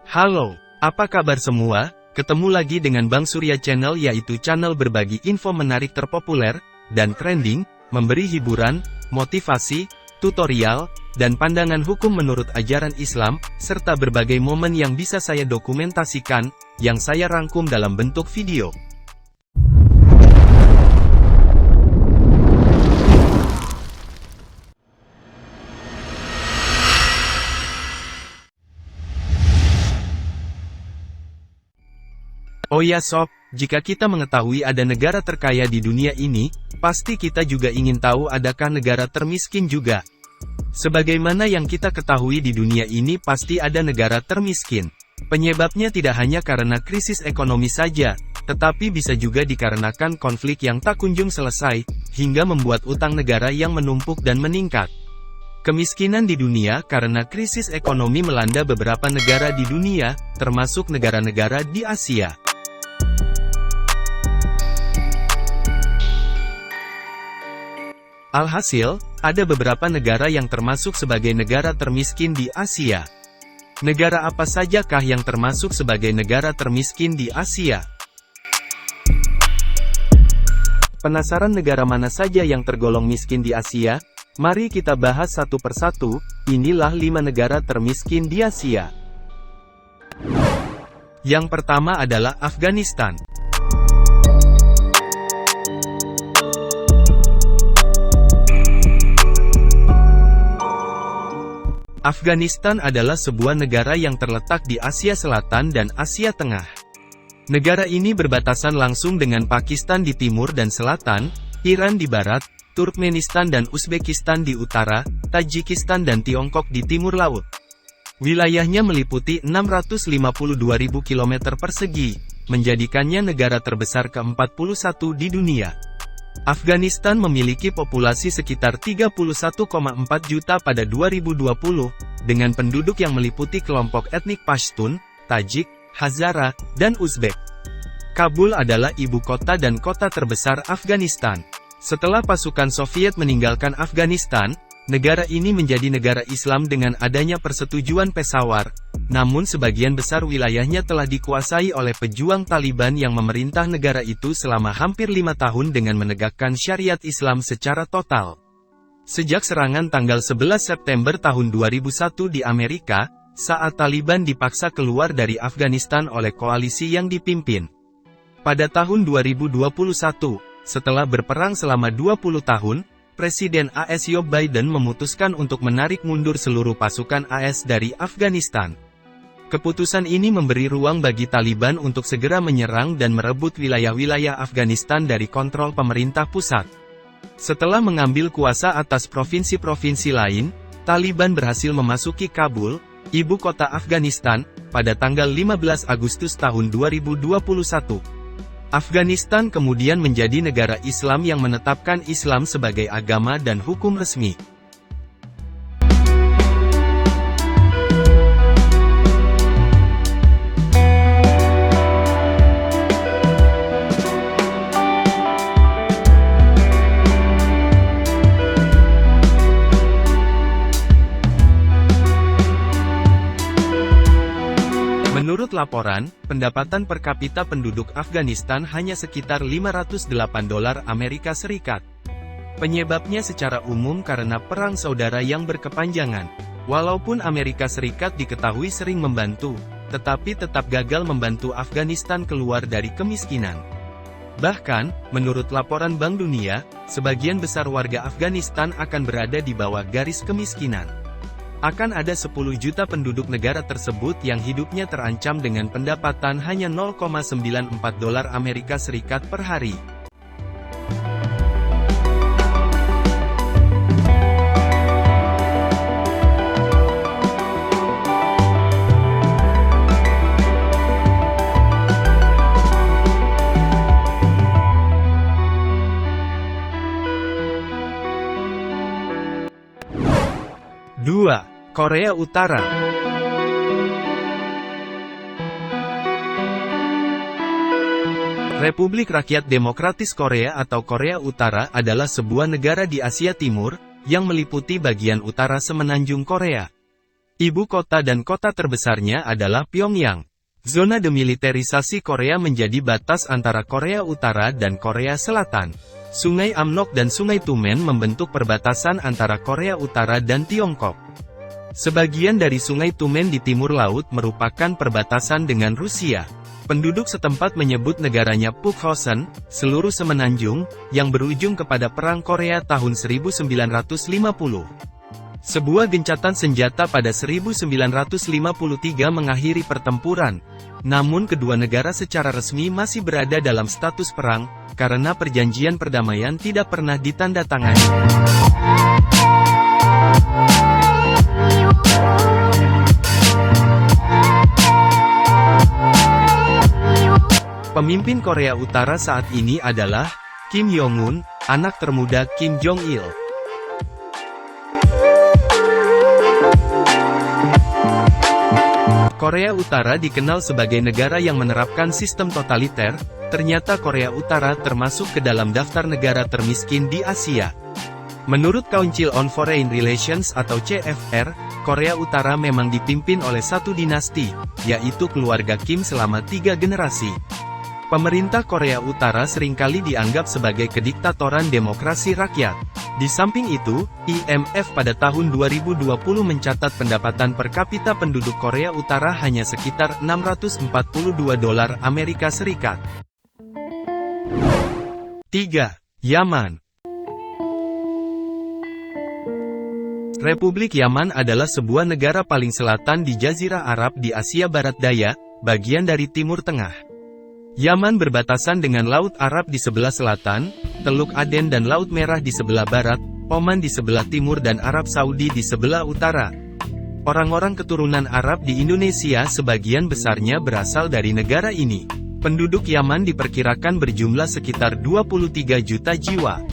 Halo, apa kabar semua? Ketemu lagi dengan Bang Surya Channel, yaitu channel berbagi info menarik terpopuler, dan trending, memberi hiburan, motivasi, tutorial, dan pandangan hukum menurut ajaran Islam, serta berbagai momen yang bisa saya dokumentasikan, yang saya rangkum dalam bentuk video. Oh ya sob, jika kita mengetahui ada negara terkaya di dunia ini, pasti kita juga ingin tahu adakah negara termiskin juga. Sebagaimana yang kita ketahui di dunia ini pasti ada negara termiskin. Penyebabnya tidak hanya karena krisis ekonomi saja, tetapi bisa juga dikarenakan konflik yang tak kunjung selesai, hingga membuat utang negara yang menumpuk dan meningkat. Kemiskinan di dunia karena krisis ekonomi melanda beberapa negara di dunia, termasuk negara-negara di Asia. Alhasil, ada beberapa negara yang termasuk sebagai negara termiskin di Asia. Negara apa sajakah yang termasuk sebagai negara termiskin di Asia? Penasaran negara mana saja yang tergolong miskin di Asia? Mari kita bahas satu persatu. Inilah 5 negara termiskin di Asia. Yang pertama adalah Afghanistan. Afghanistan adalah sebuah negara yang terletak di Asia Selatan dan Asia Tengah. Negara ini berbatasan langsung dengan Pakistan di timur dan selatan, Iran di barat, Turkmenistan dan Uzbekistan di utara, Tajikistan dan Tiongkok di timur laut. Wilayahnya meliputi 652.000 km persegi, menjadikannya negara terbesar ke-41 di dunia. Afghanistan memiliki populasi sekitar 31,4 juta pada 2020, dengan penduduk yang meliputi kelompok etnik Pashtun, Tajik, Hazara, dan Uzbek. Kabul adalah ibu kota dan kota terbesar Afghanistan. Setelah pasukan Soviet meninggalkan Afghanistan, negara ini menjadi negara Islam dengan adanya persetujuan Peshawar, namun sebagian besar wilayahnya telah dikuasai oleh pejuang Taliban yang memerintah negara itu selama hampir 5 tahun dengan menegakkan syariat Islam secara total. Sejak serangan tanggal 11 September tahun 2001 di Amerika, saat Taliban dipaksa keluar dari Afghanistan oleh koalisi yang dipimpin. Pada tahun 2021, setelah berperang selama 20 tahun, Presiden AS Joe Biden memutuskan untuk menarik mundur seluruh pasukan AS dari Afghanistan. Keputusan ini memberi ruang bagi Taliban untuk segera menyerang dan merebut wilayah-wilayah Afghanistan dari kontrol pemerintah pusat. Setelah mengambil kuasa atas provinsi-provinsi lain, Taliban berhasil memasuki Kabul, ibu kota Afghanistan, pada tanggal 15 Agustus tahun 2021. Afghanistan kemudian menjadi negara Islam yang menetapkan Islam sebagai agama dan hukum resmi. Menurut laporan, pendapatan per kapita penduduk Afghanistan hanya sekitar $508 Amerika Serikat. Penyebabnya secara umum karena perang saudara yang berkepanjangan. Walaupun Amerika Serikat diketahui sering membantu, tetapi tetap gagal membantu Afghanistan keluar dari kemiskinan. Bahkan, menurut laporan Bank Dunia, sebagian besar warga Afghanistan akan berada di bawah garis kemiskinan. Akan ada 10 juta penduduk negara tersebut yang hidupnya terancam dengan pendapatan hanya $0,94 Amerika Serikat per hari. Korea Utara. Republik Rakyat Demokratis Korea atau Korea Utara adalah sebuah negara di Asia Timur, yang meliputi bagian utara semenanjung Korea. Ibu kota dan kota terbesarnya adalah Pyongyang. Zona demilitarisasi Korea menjadi batas antara Korea Utara dan Korea Selatan. Sungai Amnok dan Sungai Tumen membentuk perbatasan antara Korea Utara dan Tiongkok. Sebagian dari Sungai Tumen di timur laut merupakan perbatasan dengan Rusia. Penduduk setempat menyebut negaranya Pukhosen, seluruh semenanjung, yang berujung kepada Perang Korea tahun 1950. Sebuah gencatan senjata pada 1953 mengakhiri pertempuran. Namun kedua negara secara resmi masih berada dalam status perang, karena perjanjian perdamaian tidak pernah ditandatangani. Pemimpin Korea Utara saat ini adalah Kim Jong-un, anak termuda Kim Jong-il. Korea Utara dikenal sebagai negara yang menerapkan sistem totaliter. Ternyata Korea Utara termasuk ke dalam daftar negara termiskin di Asia. Menurut Council on Foreign Relations atau CFR, Korea Utara memang dipimpin oleh satu dinasti, yaitu keluarga Kim selama 3 generasi. Pemerintah Korea Utara seringkali dianggap sebagai kediktatoran demokrasi rakyat. Di samping itu, IMF pada tahun 2020 mencatat pendapatan per kapita penduduk Korea Utara hanya sekitar $642 Amerika Serikat. 3. Yaman. Republik Yaman adalah sebuah negara paling selatan di Jazirah Arab di Asia Barat Daya, bagian dari Timur Tengah. Yaman berbatasan dengan Laut Arab di sebelah selatan, Teluk Aden dan Laut Merah di sebelah barat, Oman di sebelah timur dan Arab Saudi di sebelah utara. Orang-orang keturunan Arab di Indonesia sebagian besarnya berasal dari negara ini. Penduduk Yaman diperkirakan berjumlah sekitar 23 juta jiwa.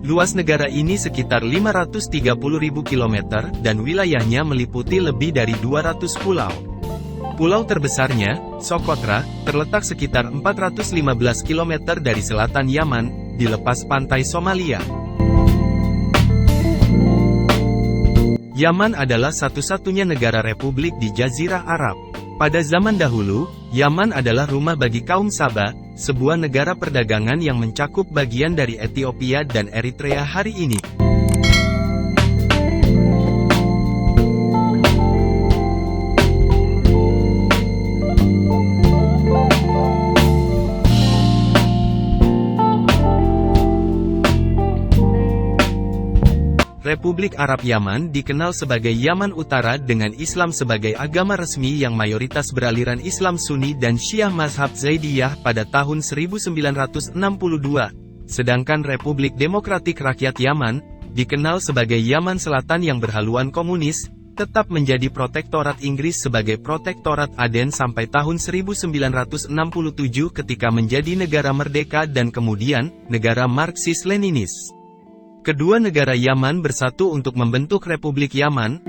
Luas negara ini sekitar 530.000 km, dan wilayahnya meliputi lebih dari 200 pulau. Pulau terbesarnya, Socotra, terletak sekitar 415 km dari selatan Yaman, di lepas pantai Somalia. Yaman adalah satu-satunya negara republik di Jazirah Arab. Pada zaman dahulu, Yaman adalah rumah bagi kaum Saba, sebuah negara perdagangan yang mencakup bagian dari Ethiopia dan Eritrea hari ini. Republik Arab Yaman dikenal sebagai Yaman Utara dengan Islam sebagai agama resmi yang mayoritas beraliran Islam Sunni dan Syiah mazhab Zaidiyah pada tahun 1962. Sedangkan Republik Demokratik Rakyat Yaman, dikenal sebagai Yaman Selatan yang berhaluan komunis, tetap menjadi protektorat Inggris sebagai protektorat Aden sampai tahun 1967 ketika menjadi negara merdeka dan kemudian, negara Marxis-Leninis. Kedua negara Yaman bersatu untuk membentuk Republik Yaman.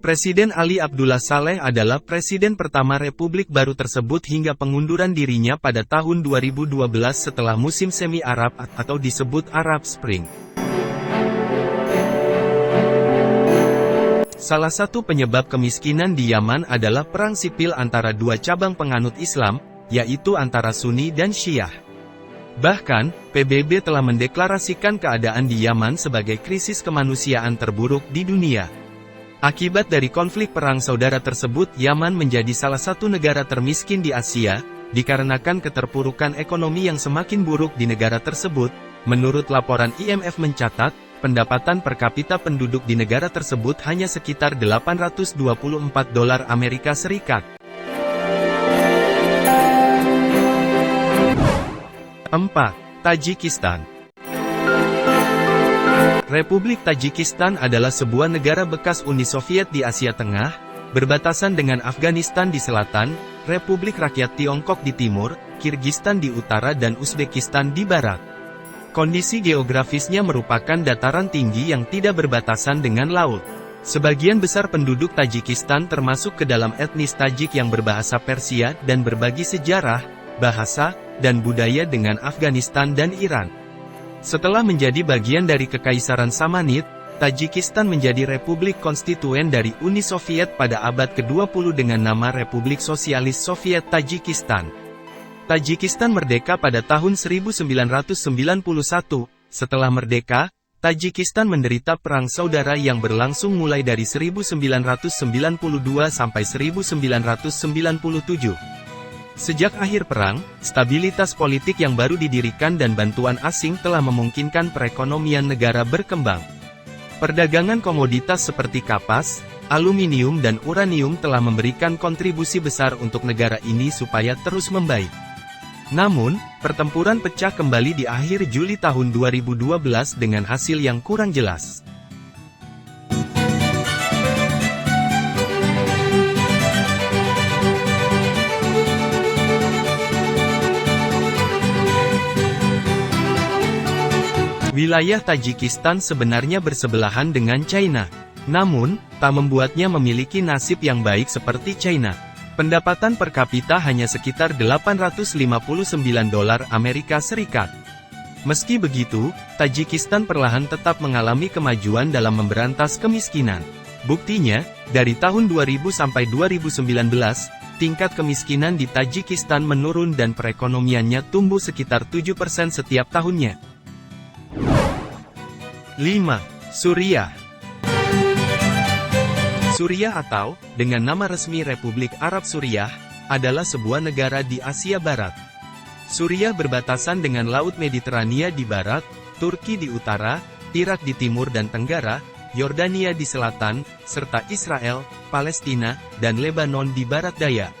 Presiden Ali Abdullah Saleh adalah presiden pertama Republik baru tersebut hingga pengunduran dirinya pada tahun 2012 setelah musim semi Arab atau disebut Arab Spring. Salah satu penyebab kemiskinan di Yaman adalah perang sipil antara dua cabang penganut Islam, yaitu antara Sunni dan Syiah. Bahkan, PBB telah mendeklarasikan keadaan di Yaman sebagai krisis kemanusiaan terburuk di dunia. Akibat dari konflik perang saudara tersebut, Yaman menjadi salah satu negara termiskin di Asia, dikarenakan keterpurukan ekonomi yang semakin buruk di negara tersebut. Menurut laporan IMF mencatat, pendapatan per kapita penduduk di negara tersebut hanya sekitar $824 Amerika Serikat. 4. Tajikistan. Republik Tajikistan adalah sebuah negara bekas Uni Soviet di Asia Tengah, berbatasan dengan Afghanistan di selatan, Republik Rakyat Tiongkok di timur, Kirgistan di utara dan Uzbekistan di barat. Kondisi geografisnya merupakan dataran tinggi yang tidak berbatasan dengan laut. Sebagian besar penduduk Tajikistan termasuk ke dalam etnis Tajik yang berbahasa Persia dan berbagi sejarah, bahasa, dan budaya dengan Afghanistan dan Iran. Setelah menjadi bagian dari Kekaisaran Samanid, Tajikistan menjadi republik konstituen dari Uni Soviet pada abad ke-20 dengan nama Republik Sosialis Soviet Tajikistan. Tajikistan merdeka pada tahun 1991. Setelah merdeka, Tajikistan menderita perang saudara yang berlangsung mulai dari 1992 sampai 1997. Sejak akhir perang, stabilitas politik yang baru didirikan dan bantuan asing telah memungkinkan perekonomian negara berkembang. Perdagangan komoditas seperti kapas, aluminium dan uranium telah memberikan kontribusi besar untuk negara ini supaya terus membaik. Namun, pertempuran pecah kembali di akhir Juli tahun 2012 dengan hasil yang kurang jelas. Wilayah Tajikistan sebenarnya bersebelahan dengan China, namun, tak membuatnya memiliki nasib yang baik seperti China. Pendapatan per kapita hanya sekitar $859 Amerika Serikat. Meski begitu, Tajikistan perlahan tetap mengalami kemajuan dalam memberantas kemiskinan. Buktinya, dari tahun 2000 sampai 2019, tingkat kemiskinan di Tajikistan menurun dan perekonomiannya tumbuh sekitar 7% setiap tahunnya. 5. Suriah. Suriah atau, dengan nama resmi Republik Arab Suriah, adalah sebuah negara di Asia Barat. Suriah berbatasan dengan Laut Mediterania di barat, Turki di utara, Irak di timur dan tenggara, Yordania di selatan, serta Israel, Palestina, dan Lebanon di barat daya.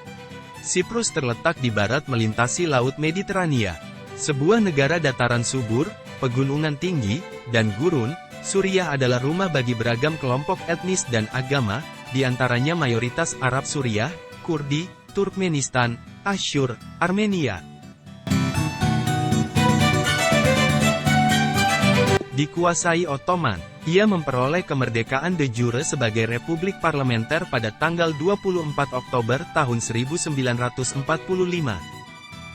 Siprus terletak di barat melintasi Laut Mediterania. Sebuah negara dataran subur, pegunungan tinggi, dan gurun, Suriah adalah rumah bagi beragam kelompok etnis dan agama, di antaranya mayoritas Arab Suriah, Kurdi, Turkmenistan, Asyur, Armenia. Dikuasai Ottoman, ia memperoleh kemerdekaan de jure sebagai republik parlementer pada tanggal 24 Oktober tahun 1945.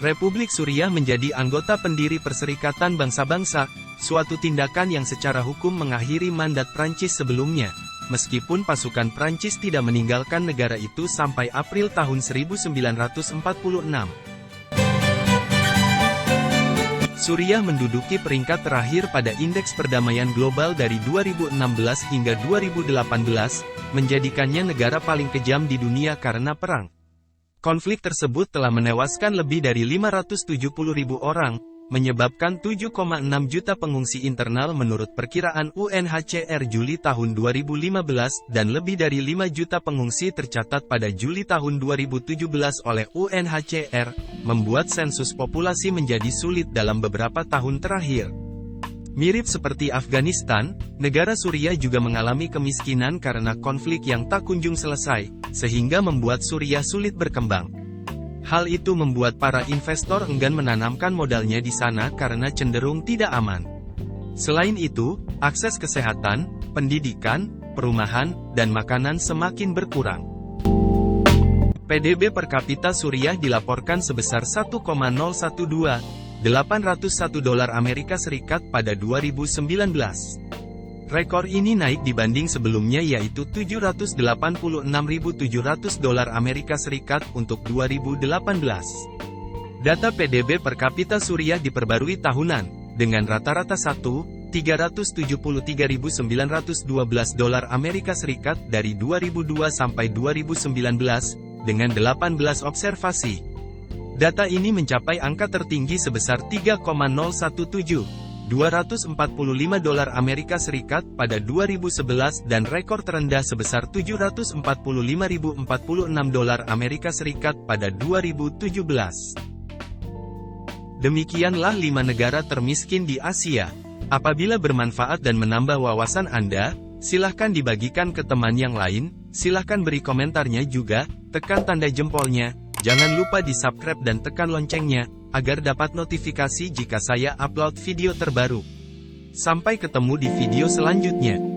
Republik Suriah menjadi anggota pendiri Perserikatan Bangsa-Bangsa, suatu tindakan yang secara hukum mengakhiri mandat Prancis sebelumnya, meskipun pasukan Prancis tidak meninggalkan negara itu sampai April tahun 1946. Suriah menduduki peringkat terakhir pada Indeks Perdamaian Global dari 2016 hingga 2018, menjadikannya negara paling kejam di dunia karena perang. Konflik tersebut telah menewaskan lebih dari 570.000 orang, menyebabkan 7,6 juta pengungsi internal menurut perkiraan UNHCR Juli tahun 2015 dan lebih dari 5 juta pengungsi tercatat pada Juli tahun 2017 oleh UNHCR, membuat sensus populasi menjadi sulit dalam beberapa tahun terakhir. Mirip seperti Afghanistan, negara Suriah juga mengalami kemiskinan karena konflik yang tak kunjung selesai, sehingga membuat Suriah sulit berkembang. Hal itu membuat para investor enggan menanamkan modalnya di sana karena cenderung tidak aman. Selain itu, akses kesehatan, pendidikan, perumahan, dan makanan semakin berkurang. PDB per kapita Suriah dilaporkan sebesar $1,012,801 Amerika Serikat pada 2019. Rekor ini naik dibanding sebelumnya yaitu $786.700 Amerika Serikat untuk 2018. Data PDB per kapita Suriah diperbarui tahunan, dengan rata-rata $1,373.912 Amerika Serikat dari 2002 sampai 2019, dengan 18 observasi. Data ini mencapai angka tertinggi sebesar $3,017.245 Amerika Serikat pada 2011 dan rekor terendah sebesar $745.046 Amerika Serikat pada 2017. Demikianlah 5 negara termiskin di Asia. Apabila bermanfaat dan menambah wawasan Anda, silahkan dibagikan ke teman yang lain, silahkan beri komentarnya juga, tekan tanda jempolnya. Jangan lupa di-subscribe dan tekan loncengnya, agar dapat notifikasi jika saya upload video terbaru. Sampai ketemu di video selanjutnya.